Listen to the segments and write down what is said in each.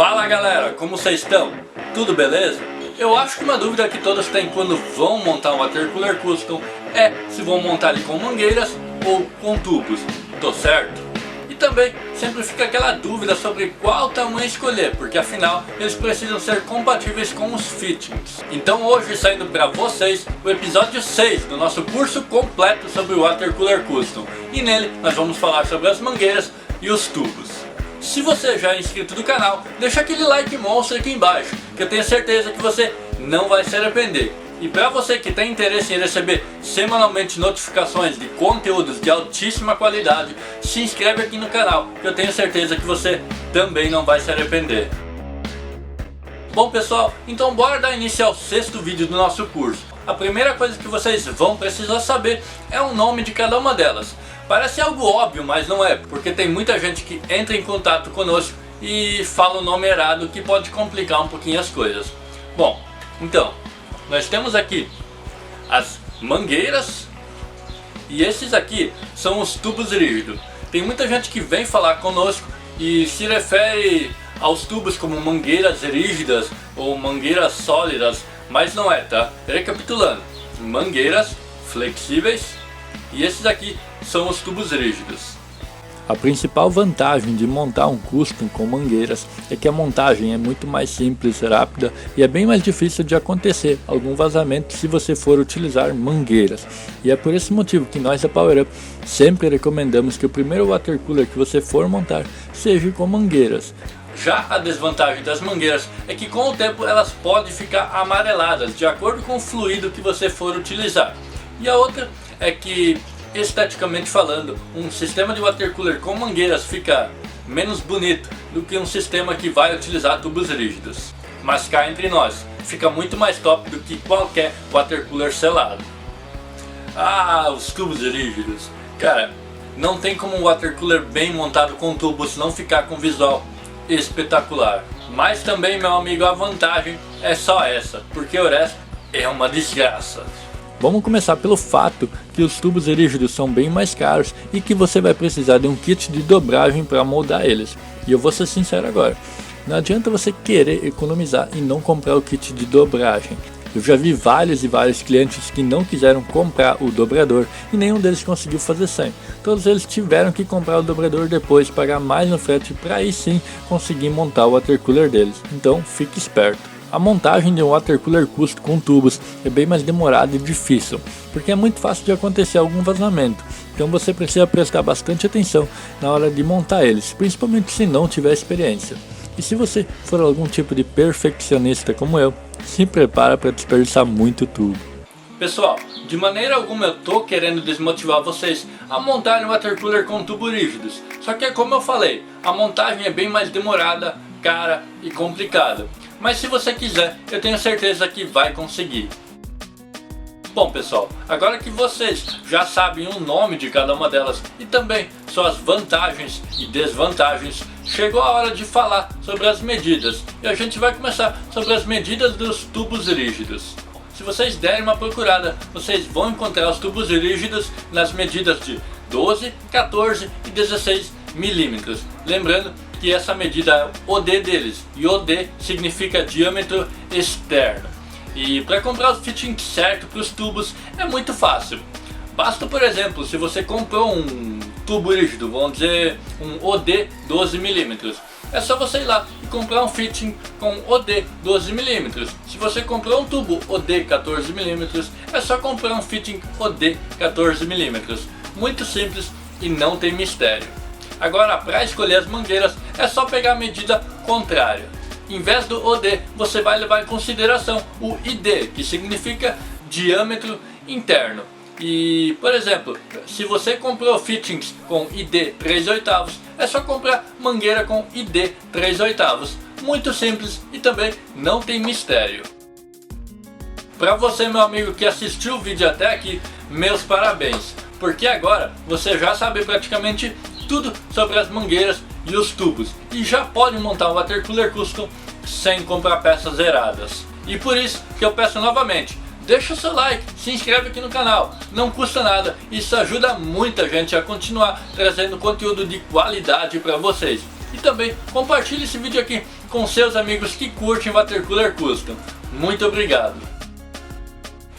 Fala galera, como vocês estão? Tudo beleza? Eu acho que uma dúvida que todos têm quando vão montar um water cooler custom é se vão montar ele com mangueiras ou com tubos, tô certo? E também sempre fica aquela dúvida sobre qual tamanho escolher, porque afinal eles precisam ser compatíveis com os fittings. Então hoje saindo para vocês o episódio 6 do nosso curso completo sobre o water cooler custom, e nele nós vamos falar sobre as mangueiras e os tubos. Se você já é inscrito do canal, deixa aquele like monstro aqui embaixo, que eu tenho certeza que você não vai se arrepender. E para você que tem interesse em receber semanalmente notificações de conteúdos de altíssima qualidade, se inscreve aqui no canal, que eu tenho certeza que você também não vai se arrepender. Bom pessoal, então bora dar início ao 6º vídeo do nosso curso. A primeira coisa que vocês vão precisar saber é o nome de cada uma delas. Parece algo óbvio, mas não é, porque tem muita gente que entra em contato conosco e fala o nome errado, que pode complicar um pouquinho as coisas. Bom, então, nós temos aqui as mangueiras e esses aqui são os tubos rígidos. Tem muita gente que vem falar conosco e se refere aos tubos como mangueiras rígidas ou mangueiras sólidas, mas não é, tá? Recapitulando, mangueiras flexíveis e esses aqui são os tubos rígidos. A principal vantagem de montar um custom com mangueiras é que a montagem é muito mais simples, rápida e é bem mais difícil de acontecer algum vazamento se você for utilizar mangueiras. E é por esse motivo que nós da Power Up sempre recomendamos que o primeiro water cooler que você for montar seja com mangueiras. Já a desvantagem das mangueiras é que com o tempo elas podem ficar amareladas de acordo com o fluido que você for utilizar. E a outra é que, esteticamente falando, um sistema de water cooler com mangueiras fica menos bonito do que um sistema que vai utilizar tubos rígidos. Mas cá entre nós, fica muito mais top do que qualquer water cooler selado. Ah, os tubos rígidos. Cara, não tem como um water cooler bem montado com tubos não ficar com visual espetacular. Mas também, meu amigo, a vantagem é só essa, porque o resto é uma desgraça. Vamos começar pelo fato que os tubos rígidos são bem mais caros e que você vai precisar de um kit de dobragem para moldar eles. E eu vou ser sincero agora, não adianta você querer economizar e não comprar o kit de dobragem. Eu já vi vários clientes que não quiseram comprar o dobrador e nenhum deles conseguiu fazer sem. Todos eles tiveram que comprar o dobrador depois, pagar mais no frete para aí sim conseguir montar o water cooler deles. Então fique esperto. A montagem de um water cooler custom com tubos é bem mais demorada e difícil, porque é muito fácil de acontecer algum vazamento, então você precisa prestar bastante atenção na hora de montar eles, principalmente se não tiver experiência. E se você for algum tipo de perfeccionista como eu, se prepara para desperdiçar muito tubo. Pessoal, de maneira alguma eu tô querendo desmotivar vocês a montarem um water cooler com tubos rígidos, só que como eu falei, a montagem é bem mais demorada, cara e complicada. Mas se você quiser, eu tenho certeza que vai conseguir. Bom pessoal, agora que vocês já sabem o nome de cada uma delas e também suas vantagens e desvantagens, chegou a hora de falar sobre as medidas. E a gente vai começar sobre as medidas dos tubos rígidos. Se vocês derem uma procurada, vocês vão encontrar os tubos rígidos nas medidas de 12, 14 e 16 milímetros. Lembrando que essa medida é o OD deles, e OD significa diâmetro externo. E para comprar o fitting certo para os tubos é muito fácil. Basta, por exemplo, se você comprou um tubo rígido, vamos dizer um OD 12mm, é só você ir lá e comprar um fitting com OD 12mm. Se você comprou um tubo OD 14mm, é só comprar um fitting OD 14mm. Muito simples e não tem mistério. Agora, para escolher as mangueiras, é só pegar a medida contrária. Em vez do OD, você vai levar em consideração o ID, que significa diâmetro interno. E, por exemplo, se você comprou fittings com ID 3/8, é só comprar mangueira com ID 3/8. Muito simples e também não tem mistério. Para você, meu amigo, que assistiu o vídeo até aqui, meus parabéns, porque agora você já sabe praticamente tudo sobre as mangueiras e os tubos e já pode montar um water cooler custom sem comprar peças zeradas. E por isso que eu peço novamente, deixa o seu like, se inscreve aqui no canal, não custa nada, isso ajuda muita gente a continuar trazendo conteúdo de qualidade para vocês. e também compartilhe esse vídeo aqui com seus amigos que curtem Water Cooler Custom. Muito obrigado!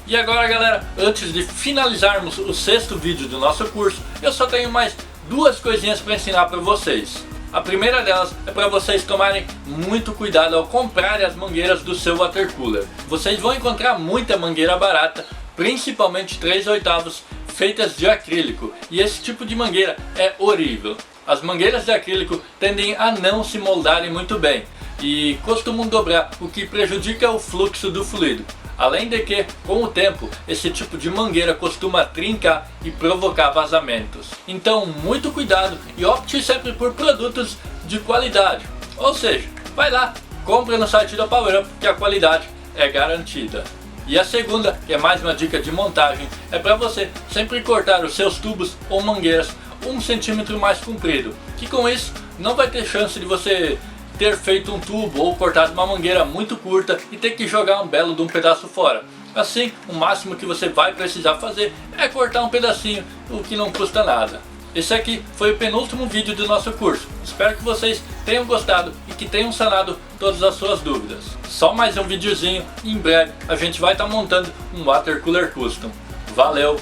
E agora, galera, antes de finalizarmos o 6º vídeo do nosso curso, eu só tenho mais 2 coisinhas para ensinar para vocês. A primeira delas é para vocês tomarem muito cuidado ao comprarem as mangueiras do seu water cooler. Vocês vão encontrar muita mangueira barata, principalmente 3/8 feitas de acrílico, e esse tipo de mangueira é horrível. As mangueiras de acrílico tendem a não se moldarem muito bem e costumam dobrar, o que prejudica o fluxo do fluido. Além de que, com o tempo, esse tipo de mangueira costuma trincar e provocar vazamentos. Então, muito cuidado e opte sempre por produtos de qualidade. Ou seja, vai lá, compre no site da Power Up que a qualidade é garantida. E a segunda, que é mais uma dica de montagem, é para você sempre cortar os seus tubos ou mangueiras 1 centímetro mais comprido, que com isso não vai ter chance de você ter feito um tubo ou cortado uma mangueira muito curta e ter que jogar um belo de um pedaço fora. Assim, o máximo que você vai precisar fazer é cortar um pedacinho, o que não custa nada. Esse aqui foi o penúltimo vídeo do nosso curso. Espero que vocês tenham gostado e que tenham sanado todas as suas dúvidas. Só mais um videozinho e em breve a gente vai estar montando um Water Cooler Custom. Valeu,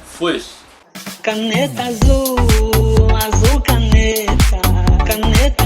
fui! Caneta azul, azul caneta, caneta